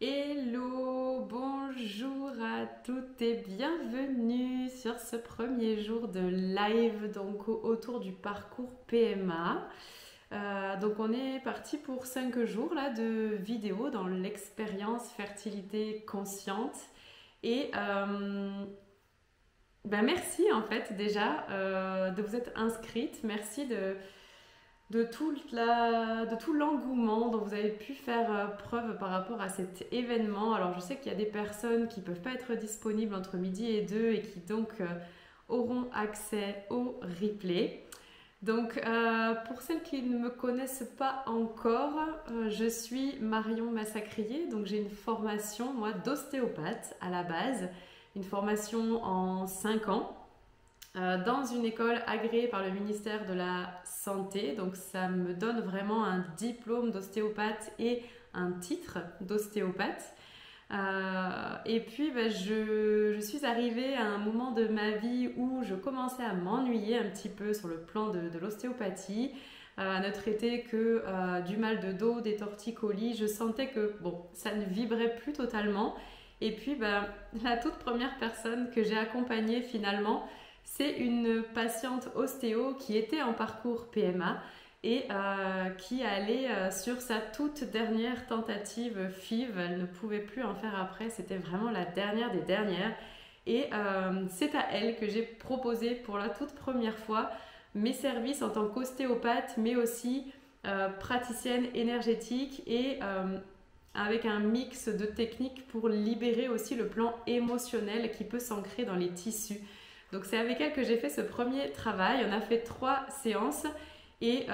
Hello, bonjour à toutes et bienvenue sur ce premier jour de live donc autour du parcours PMA. Donc on est parti pour 5 jours là, de vidéos dans l'expérience fertilité consciente et merci en fait déjà de vous être inscrite, merci de tout l'engouement dont vous avez pu faire preuve par rapport à cet événement. Alors je sais qu'il y a des personnes qui ne peuvent pas être disponibles entre midi et 2 et qui donc auront accès au replay. Donc pour celles qui ne me connaissent pas encore, je suis Marion Massacrier, donc j'ai une formation moi d'ostéopathe à la base, une formation en 5 ans. Dans une école agréée par le ministère de la Santé. Donc ça me donne vraiment un diplôme d'ostéopathe et un titre d'ostéopathe. Et puis je suis arrivée à un moment de ma vie où je commençais à m'ennuyer un petit peu sur le plan de l'ostéopathie, à ne traiter que du mal de dos, des torticolis. Je sentais que ça ne vibrait plus totalement. Et puis la toute première personne que j'ai accompagnée finalement, c'est une patiente ostéo qui était en parcours PMA et qui allait sur sa toute dernière tentative FIV. Elle ne pouvait plus en faire après, c'était vraiment la dernière des dernières. Et c'est à elle que j'ai proposé pour la toute première fois mes services en tant qu'ostéopathe, mais aussi praticienne énergétique et avec un mix de techniques pour libérer aussi le plan émotionnel qui peut s'ancrer dans les tissus. Donc c'est avec elle que j'ai fait ce premier travail. On a fait 3 séances et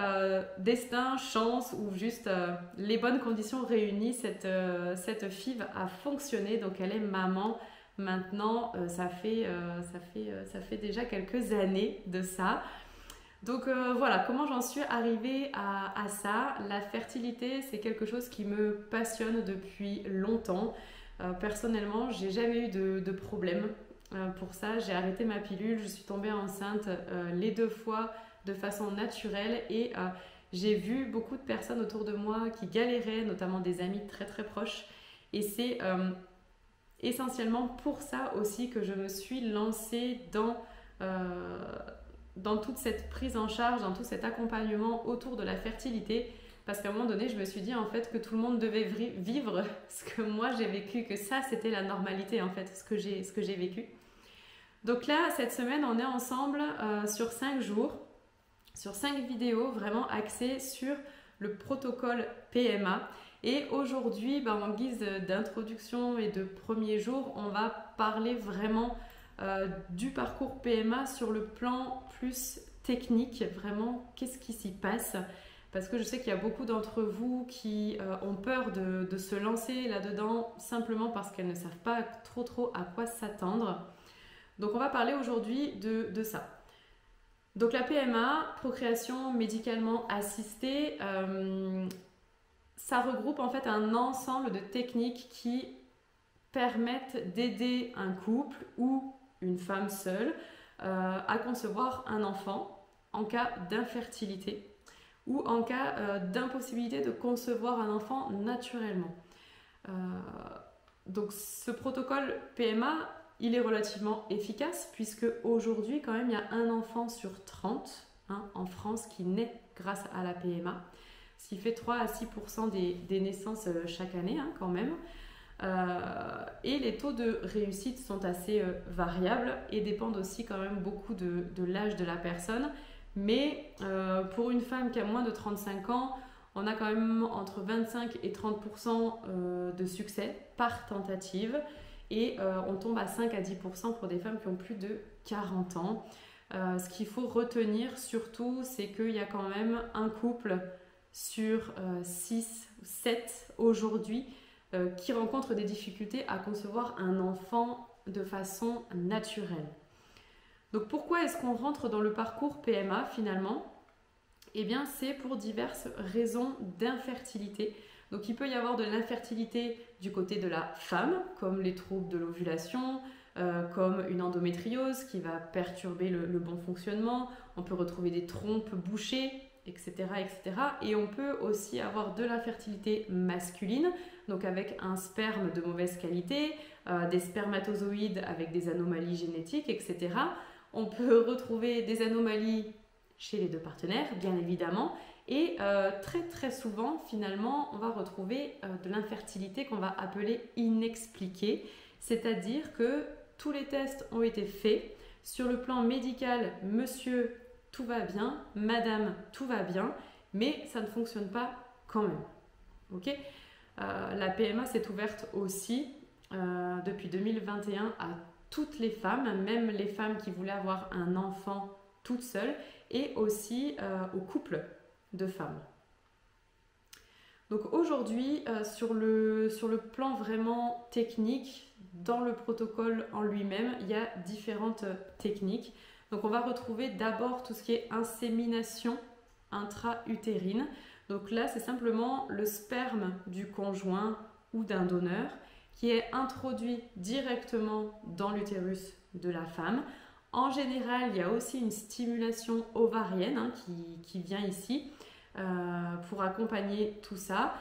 destin, chance ou juste les bonnes conditions réunies, cette FIV a fonctionné. Donc elle est maman maintenant, ça fait déjà quelques années de ça. Donc voilà, comment j'en suis arrivée à ça. La fertilité, c'est quelque chose qui me passionne depuis longtemps. Personnellement, j'ai jamais eu de problème. Pour ça, j'ai arrêté ma pilule, je suis tombée enceinte les 2 fois de façon naturelle et j'ai vu beaucoup de personnes autour de moi qui galéraient, notamment des amis très très proches. Et c'est essentiellement pour ça aussi que je me suis lancée dans toute cette prise en charge, dans tout cet accompagnement autour de la fertilité. Parce qu'à un moment donné, je me suis dit en fait que tout le monde devait vivre ce que moi j'ai vécu, que ça c'était la normalité en fait, ce que j'ai vécu. Donc là, cette semaine, on est ensemble sur 5 jours, sur 5 vidéos vraiment axées sur le protocole PMA. Et aujourd'hui, en guise d'introduction et de premier jour, on va parler vraiment du parcours PMA sur le plan plus technique, vraiment qu'est-ce qui s'y passe. Parce que je sais qu'il y a beaucoup d'entre vous qui ont peur de se lancer là-dedans simplement parce qu'elles ne savent pas trop à quoi s'attendre. Donc on va parler aujourd'hui de ça. Donc la PMA, procréation médicalement assistée, ça regroupe en fait un ensemble de techniques qui permettent d'aider un couple ou une femme seule à concevoir un enfant en cas d'infertilité ou en cas d'impossibilité de concevoir un enfant naturellement. Donc ce protocole PMA, il est relativement efficace puisque aujourd'hui quand même il y a un enfant sur 30 en France qui naît grâce à la PMA, ce qui fait 3 à 6% des naissances chaque année quand même. Et les taux de réussite sont assez variables et dépendent aussi quand même beaucoup de l'âge de la personne. Mais pour une femme qui a moins de 35 ans, on a quand même entre 25 et 30% de succès par tentative. Et on tombe à 5 à 10% pour des femmes qui ont plus de 40 ans. Ce qu'il faut retenir surtout, c'est qu'il y a quand même un couple sur 6 ou 7 aujourd'hui qui rencontre des difficultés à concevoir un enfant de façon naturelle. Donc pourquoi est-ce qu'on rentre dans le parcours PMA finalement ? Eh bien c'est pour diverses raisons d'infertilité. Donc il peut y avoir de l'infertilité du côté de la femme, comme les troubles de l'ovulation, comme une endométriose qui va perturber le bon fonctionnement. On peut retrouver des trompes bouchées etc., etc. Et on peut aussi avoir de l'infertilité masculine, donc avec un sperme de mauvaise qualité, des spermatozoïdes avec des anomalies génétiques, etc. On peut retrouver des anomalies chez les deux partenaires, bien évidemment. Et très très souvent, finalement, on va retrouver de l'infertilité qu'on va appeler inexpliquée. C'est-à-dire que tous les tests ont été faits. Sur le plan médical, monsieur, tout va bien, madame, tout va bien, mais ça ne fonctionne pas quand même. Okay, la PMA s'est ouverte aussi depuis 2021 à toutes les femmes, même les femmes qui voulaient avoir un enfant toutes seules, et aussi aux couples de femmes. Donc aujourd'hui, sur le plan vraiment technique, dans le protocole en lui-même, il y a différentes techniques. Donc on va retrouver d'abord tout ce qui est insémination intra-utérine. Donc là, c'est simplement le sperme du conjoint ou d'un donneur qui est introduit directement dans l'utérus de la femme. En général, il y a aussi une stimulation ovarienne qui vient ici pour accompagner tout ça.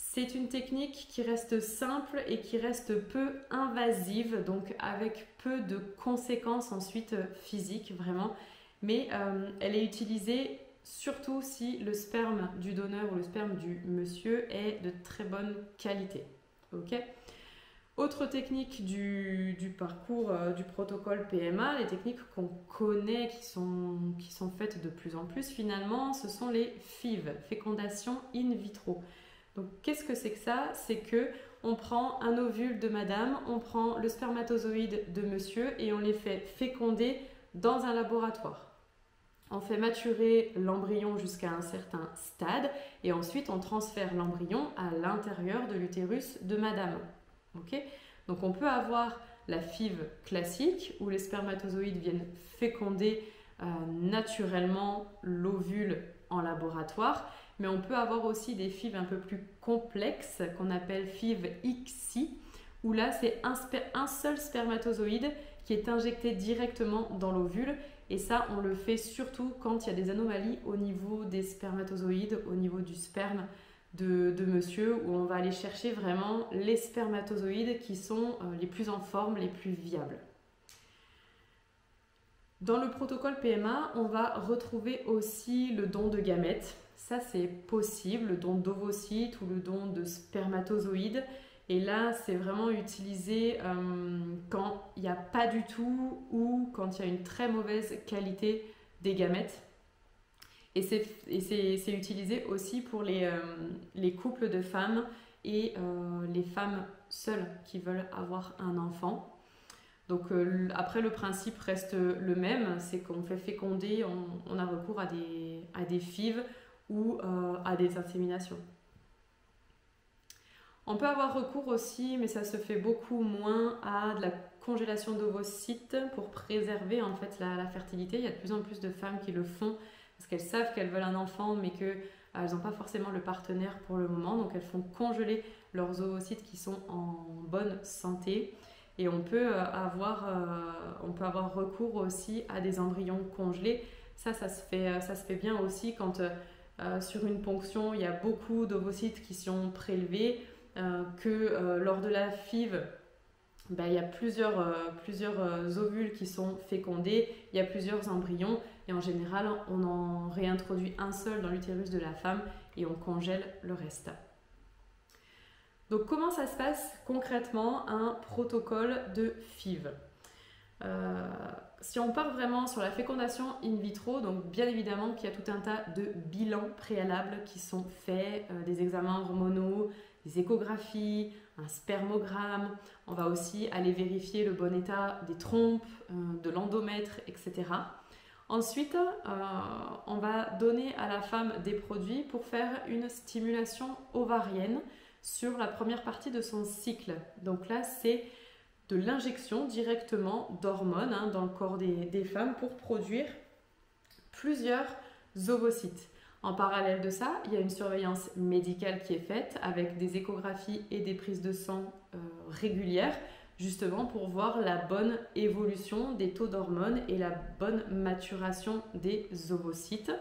C'est une technique qui reste simple et qui reste peu invasive, donc avec peu de conséquences ensuite physiques vraiment. Mais elle est utilisée surtout si le sperme du donneur ou le sperme du monsieur est de très bonne qualité. Okay, autre technique du parcours du protocole PMA, les techniques qu'on connaît, qui sont faites de plus en plus finalement, ce sont les FIV, fécondation in vitro. Donc qu'est-ce que c'est que ça? C'est que on prend un ovule de madame, on prend le spermatozoïde de monsieur et on les fait féconder dans un laboratoire. On fait maturer l'embryon jusqu'à un certain stade et ensuite on transfère l'embryon à l'intérieur de l'utérus de madame. Okay, donc on peut avoir la FIV classique où les spermatozoïdes viennent féconder naturellement l'ovule en laboratoire, mais on peut avoir aussi des FIV un peu plus complexes qu'on appelle FIV ICSI, où là c'est un seul spermatozoïde qui est injecté directement dans l'ovule, et ça on le fait surtout quand il y a des anomalies au niveau des spermatozoïdes, au niveau du sperme de monsieur, où on va aller chercher vraiment les spermatozoïdes qui sont les plus en forme, les plus viables. Dans le protocole PMA, on va retrouver aussi le don de gamètes. Ça, c'est possible, le don d'ovocytes ou le don de spermatozoïdes. Et là, c'est vraiment utilisé quand il n'y a pas du tout ou quand il y a une très mauvaise qualité des gamètes. Et c'est utilisé aussi pour les couples de femmes et les femmes seules qui veulent avoir un enfant. Donc après, le principe reste le même, c'est qu'on fait féconder, on a recours à des FIV ou à des inséminations. On peut avoir recours aussi, mais ça se fait beaucoup moins, à de la congélation d'ovocytes pour préserver en fait la fertilité. Il y a de plus en plus de femmes qui le font parce qu'elles savent qu'elles veulent un enfant mais qu'elles n'ont pas forcément le partenaire pour le moment. Donc elles font congeler leurs ovocytes qui sont en bonne santé. Et on peut avoir recours aussi à des embryons congelés. Ça se fait bien aussi quand sur une ponction, il y a beaucoup d'ovocytes qui sont prélevés, lors de la FIV, il y a plusieurs ovules qui sont fécondés, il y a plusieurs embryons et en général, on en réintroduit un seul dans l'utérus de la femme et on congèle le reste. Donc comment ça se passe concrètement un protocole de FIV? Si on part vraiment sur la fécondation in vitro, donc bien évidemment qu'il y a tout un tas de bilans préalables qui sont faits, des examens hormonaux, des échographies, un spermogramme. On va aussi aller vérifier le bon état des trompes, de l'endomètre, etc. Ensuite, on va donner à la femme des produits pour faire une stimulation ovarienne sur la première partie de son cycle. Donc là, c'est de l'injection directement d'hormones dans le corps des femmes pour produire plusieurs ovocytes. En parallèle de ça, il y a une surveillance médicale qui est faite avec des échographies et des prises de sang régulières, justement pour voir la bonne évolution des taux d'hormones et la bonne maturation des ovocytes.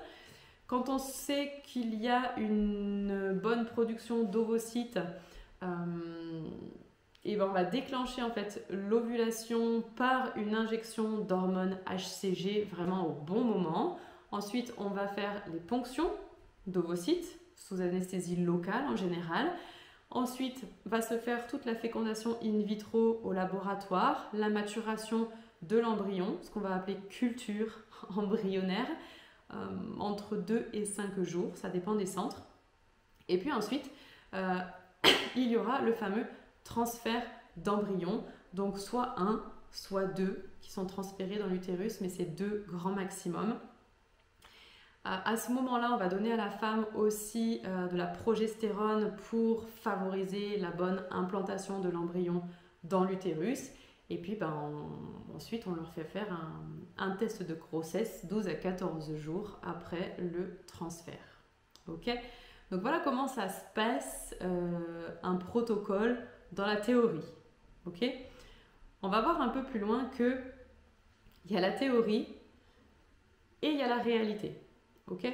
Quand on sait qu'il y a une bonne production d'ovocytes, et ben on va déclencher en fait l'ovulation par une injection d'hormones HCG vraiment au bon moment. Ensuite, on va faire les ponctions d'ovocytes sous anesthésie locale en général. Ensuite, va se faire toute la fécondation in vitro au laboratoire, la maturation de l'embryon, ce qu'on va appeler culture embryonnaire, entre 2 et 5 jours, ça dépend des centres. Et puis ensuite, il y aura le fameux transfert d'embryons, donc soit un, soit deux qui sont transférés dans l'utérus, mais c'est 2 grands maximum. À ce moment-là, on va donner à la femme aussi de la progestérone pour favoriser la bonne implantation de l'embryon dans l'utérus. Et puis ensuite, on leur fait faire un test de grossesse 12 à 14 jours après le transfert. Ok ? Donc voilà comment ça se passe, un protocole dans la théorie. Ok ? On va voir un peu plus loin qu'il y a la théorie et il y a la réalité. Ok ?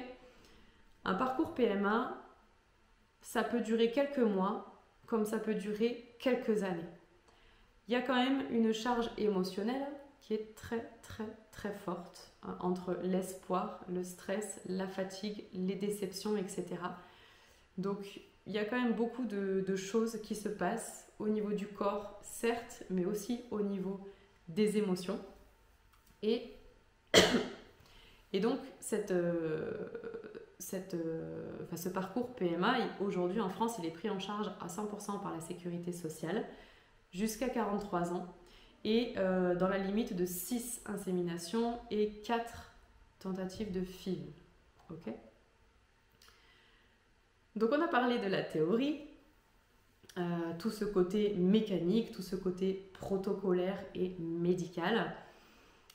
Un parcours PMA, ça peut durer quelques mois, comme ça peut durer quelques années. Il y a quand même une charge émotionnelle qui est très très très forte entre l'espoir, le stress, la fatigue, les déceptions, etc. Donc il y a quand même beaucoup de choses qui se passent au niveau du corps, certes, mais aussi au niveau des émotions. Et donc ce parcours PMA, aujourd'hui en France, il est pris en charge à 100% par la sécurité sociale jusqu'à 43 ans et dans la limite de 6 inséminations et 4 tentatives de FIV. Ok ? Donc on a parlé de la théorie, tout ce côté mécanique, tout ce côté protocolaire et médical.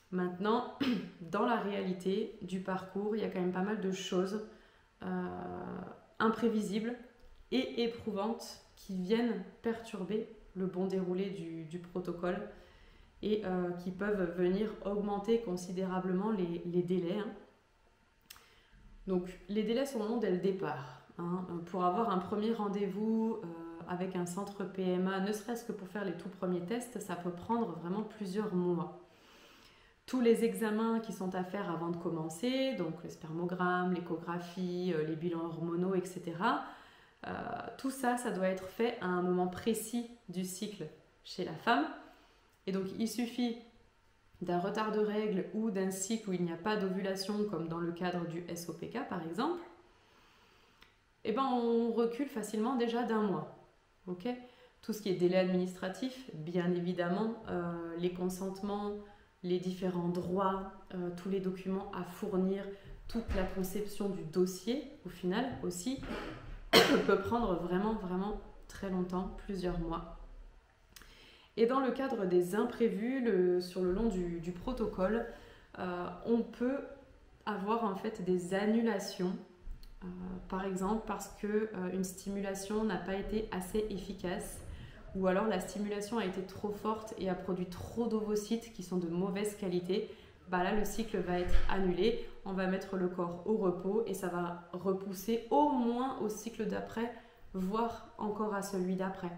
Maintenant, dans la réalité du parcours, il y a quand même pas mal de choses imprévisibles et éprouvantes qui viennent perturber le bon déroulé du protocole et qui peuvent venir augmenter considérablement les délais. Hein. Donc les délais sont longs dès le départ. Hein. Pour avoir un premier rendez-vous avec un centre PMA, ne serait-ce que pour faire les tout premiers tests, ça peut prendre vraiment plusieurs mois. Tous les examens qui sont à faire avant de commencer, donc le spermogramme, l'échographie, les bilans hormonaux, etc., tout ça, ça doit être fait à un moment précis du cycle chez la femme. Et donc, il suffit d'un retard de règles ou d'un cycle où il n'y a pas d'ovulation, comme dans le cadre du SOPK par exemple, et on recule facilement déjà d'un mois. Okay ? Tout ce qui est délai administratif, bien évidemment, les consentements, les différents droits, tous les documents à fournir, toute la conception du dossier, au final aussi, peut prendre vraiment, vraiment très longtemps, plusieurs mois. Et dans le cadre des imprévus, sur le long du protocole, on peut avoir en fait des annulations, par exemple parce qu'une stimulation n'a pas été assez efficace, ou alors la stimulation a été trop forte et a produit trop d'ovocytes qui sont de mauvaise qualité. Là, le cycle va être annulé, on va mettre le corps au repos et ça va repousser au moins au cycle d'après, voire encore à celui d'après.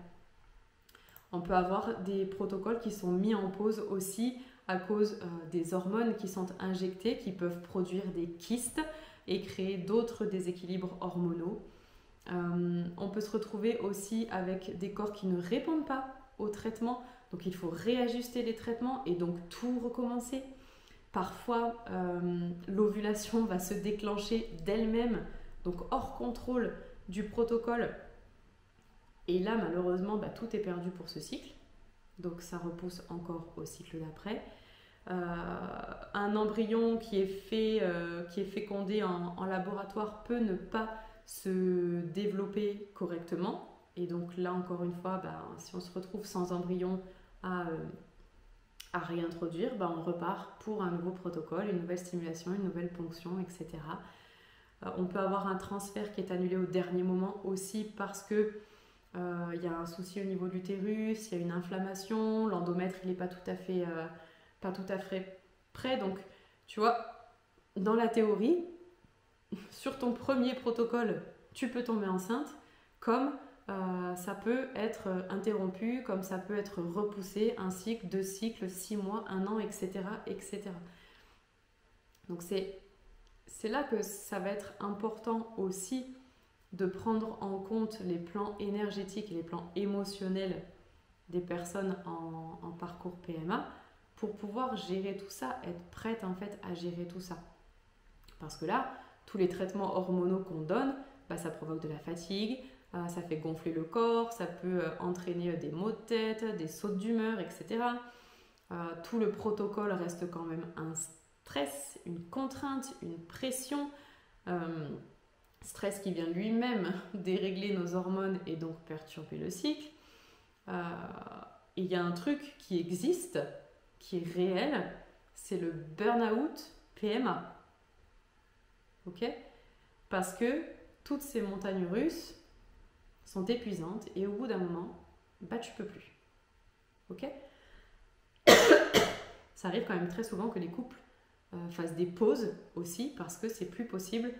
On peut avoir des protocoles qui sont mis en pause aussi à cause des hormones qui sont injectées, qui peuvent produire des kystes et créer d'autres déséquilibres hormonaux. On peut se retrouver aussi avec des corps qui ne répondent pas au traitement, donc il faut réajuster les traitements et donc tout recommencer. Parfois, l'ovulation va se déclencher d'elle-même, donc hors contrôle du protocole. Et là, malheureusement, tout est perdu pour ce cycle. Donc ça repousse encore au cycle d'après. Un embryon qui est fécondé en laboratoire peut ne pas se développer correctement. Et donc là, encore une fois, si on se retrouve sans embryon à réintroduire, on repart pour un nouveau protocole, une nouvelle stimulation, une nouvelle ponction, etc. On peut avoir un transfert qui est annulé au dernier moment aussi parce que y a un souci au niveau de l'utérus, il y a une inflammation, l'endomètre il n'est pas tout à fait prêt. Donc tu vois, dans la théorie, sur ton premier protocole, tu peux tomber enceinte, comme ça peut être interrompu, comme ça peut être repoussé, un cycle, 2 cycles, 6 mois, 1 an, etc. etc. Donc c'est là que ça va être important aussi de prendre en compte les plans énergétiques et les plans émotionnels des personnes en parcours PMA pour pouvoir gérer tout ça, être prête en fait à gérer tout ça. Parce que là, tous les traitements hormonaux qu'on donne, ça provoque de la fatigue, ça fait gonfler le corps, ça peut entraîner des maux de tête, des sautes d'humeur, etc. Tout le protocole reste quand même un stress, une contrainte, une pression, stress qui vient lui-même dérégler nos hormones et donc perturber le cycle. Et il y a un truc qui existe, qui est réel, c'est le burn-out PMA. Ok ? Parce que toutes ces montagnes russes sont épuisantes et au bout d'un moment, tu peux plus. Ok ? Ça arrive quand même très souvent que les couples fassent des pauses aussi parce que c'est plus possible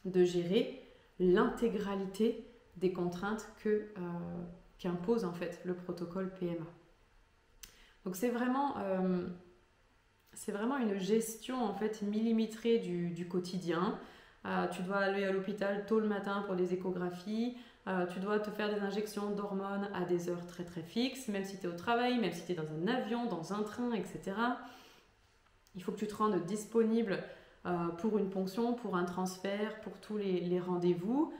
de gérer l'intégralité des contraintes qu'impose en fait le protocole PMA. Donc c'est vraiment une gestion en fait millimétrée du quotidien. Tu dois aller à l'hôpital tôt le matin pour des échographies, tu dois te faire des injections d'hormones à des heures très très fixes, même si tu es au travail, même si tu es dans un avion, dans un train, etc. Il faut que tu te rendes disponible pour une ponction, pour un transfert, pour tous les rendez-vous.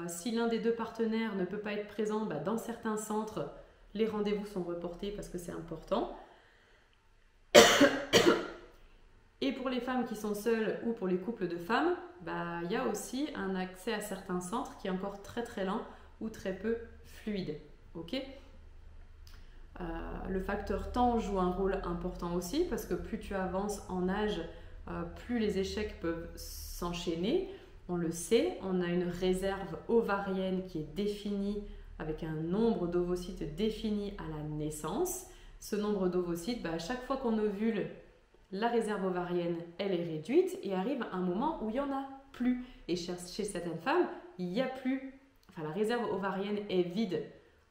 Si l'un des deux partenaires ne peut pas être présent, dans certains centres, les rendez-vous sont reportés parce que c'est important. Et pour les femmes qui sont seules ou pour les couples de femmes, il y a aussi un accès à certains centres qui est encore très très lent ou très peu fluide. Okay ? Le facteur temps joue un rôle important aussi parce que plus tu avances en âge, plus les échecs peuvent s'enchaîner. On le sait, on a une réserve ovarienne qui est définie avec un nombre d'ovocytes défini à la naissance. Ce nombre d'ovocytes, à chaque fois qu'on ovule, la réserve ovarienne, elle est réduite et arrive un moment où il n'y en a plus. Et chez certaines femmes, il n'y a plus, la réserve ovarienne est vide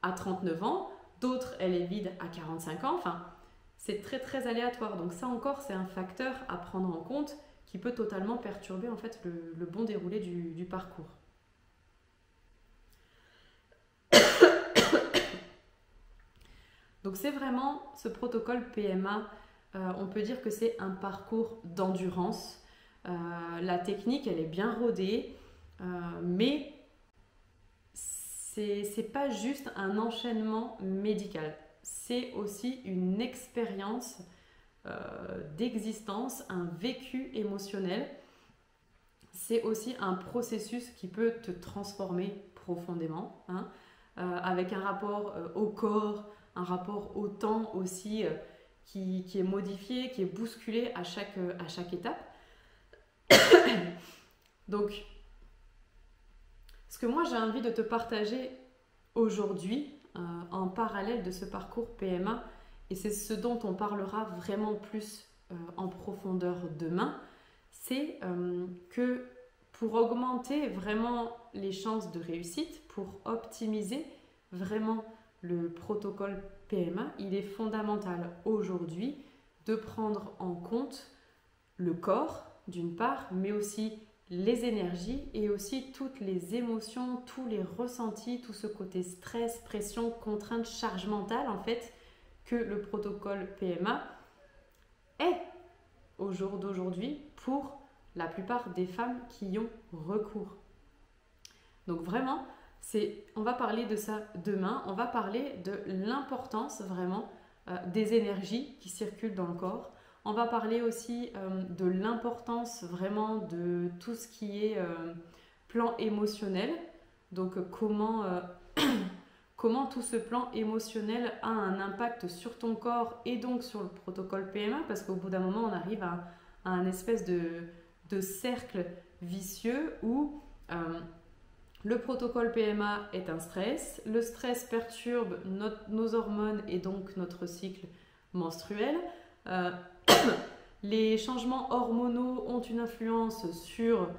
à 39 ans, d'autres, elle est vide à 45 ans. C'est très très aléatoire. Donc ça encore, c'est un facteur à prendre en compte qui peut totalement perturber en fait le bon déroulé du parcours. Donc c'est vraiment ce protocole PMA, on peut dire que c'est un parcours d'endurance. La technique, elle est bien rodée, mais c'est pas juste un enchaînement médical. C'est aussi une expérience d'existence, un vécu émotionnel. C'est aussi un processus qui peut te transformer profondément, avec un rapport au corps, un rapport au temps aussi qui est modifié, qui est bousculé à chaque étape. Donc, ce que moi j'ai envie de te partager aujourd'hui, en parallèle de ce parcours PMA, et c'est ce dont on parlera vraiment plus en profondeur demain, c'est que pour augmenter vraiment les chances de réussite, pour optimiser vraiment le protocole PMA, il est fondamental aujourd'hui de prendre en compte le corps d'une part, mais aussi les énergies et aussi toutes les émotions, tous les ressentis, tout ce côté stress, pression, contrainte, charge mentale en fait que le protocole PMA est au jour d'aujourd'hui pour la plupart des femmes qui y ont recours. Donc vraiment, on va parler de ça demain, on va parler de l'importance vraiment des énergies qui circulent dans le corps. On va parler aussi de l'importance vraiment de tout ce qui est plan émotionnel. Donc comment tout ce plan émotionnel a un impact sur ton corps et donc sur le protocole PMA, parce qu'au bout d'un moment, on arrive à un espèce de cercle vicieux où le protocole PMA est un stress, le stress perturbe nos hormones et donc notre cycle menstruel. Les changements hormonaux ont une influence sur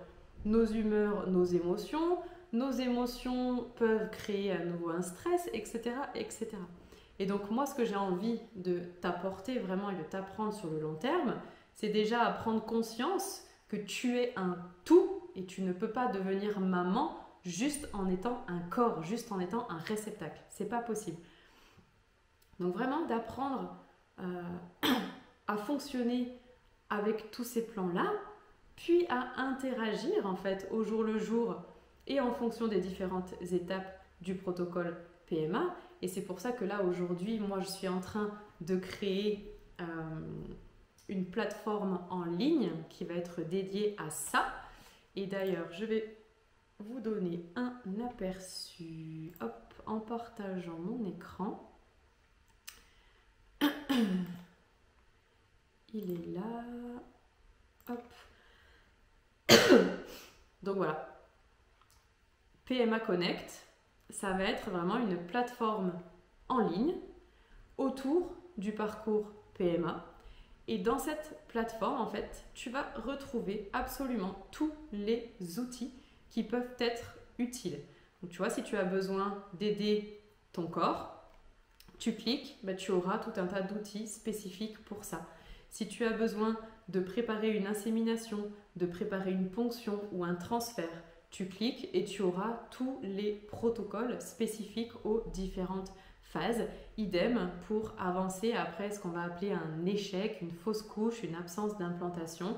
nos humeurs, nos émotions. Nos émotions peuvent créer à nouveau un stress, etc., etc. Et donc moi, ce que j'ai envie de t'apporter vraiment et de t'apprendre sur le long terme, c'est déjà à prendre conscience que tu es un tout et tu ne peux pas devenir maman juste en étant un corps, juste en étant un réceptacle. C'est pas possible. Donc vraiment d'apprendre à fonctionner avec tous ces plans-là, puis à interagir en fait au jour le jour et en fonction des différentes étapes du protocole PMA. Et c'est pour ça que là aujourd'hui, moi je suis en train de créer une plateforme en ligne qui va être dédiée à ça. Et d'ailleurs, je vais vous donner un aperçu en partageant mon écran. Il est là. Hop. Donc voilà. PMA Connect, ça va être vraiment une plateforme en ligne autour du parcours PMA. Et dans cette plateforme, en fait, tu vas retrouver absolument tous les outils qui peuvent être utiles. Donc, tu vois, si tu as besoin d'aider ton corps, tu cliques, tu auras tout un tas d'outils spécifiques pour ça. Si tu as besoin de préparer une insémination, de préparer une ponction ou un transfert, tu cliques et tu auras tous les protocoles spécifiques aux différentes phases. Idem pour avancer après ce qu'on va appeler un échec, une fausse couche, une absence d'implantation.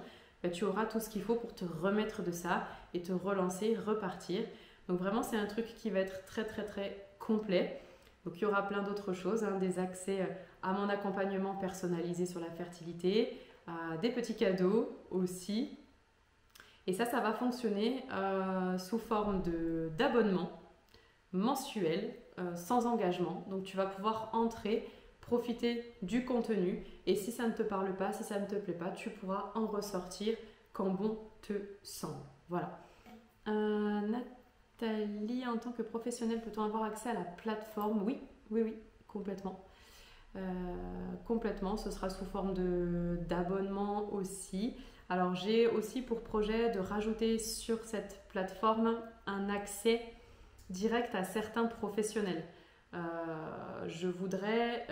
Tu auras tout ce qu'il faut pour te remettre de ça et te relancer, repartir. Donc vraiment, c'est un truc qui va être très très très complet. Donc il y aura plein d'autres choses, des accès à mon accompagnement personnalisé sur la fertilité, des petits cadeaux aussi. Et ça va fonctionner sous forme d'abonnement mensuel, sans engagement. Donc tu vas pouvoir entrer, profiter du contenu et si ça ne te parle pas, si ça ne te plaît pas, tu pourras en ressortir quand bon te semble. Voilà. Nathalie, en tant que professionnelle, peut-on avoir accès à la plateforme? Oui, complètement. Complètement, ce sera sous forme d'abonnement aussi. Alors j'ai aussi pour projet de rajouter sur cette plateforme un accès direct à certains professionnels. Je voudrais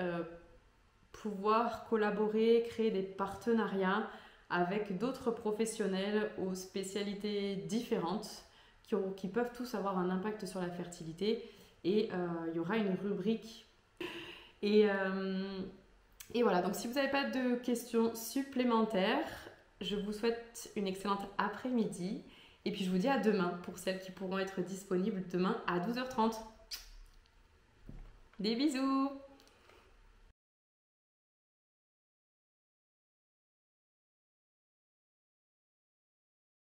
pouvoir collaborer, créer des partenariats avec d'autres professionnels aux spécialités différentes qui peuvent tous avoir un impact sur la fertilité et il y aura une rubrique. Et voilà, donc si vous n'avez pas de questions supplémentaires, je vous souhaite une excellente après-midi et puis je vous dis à demain pour celles qui pourront être disponibles demain à 12h30. Des bisous!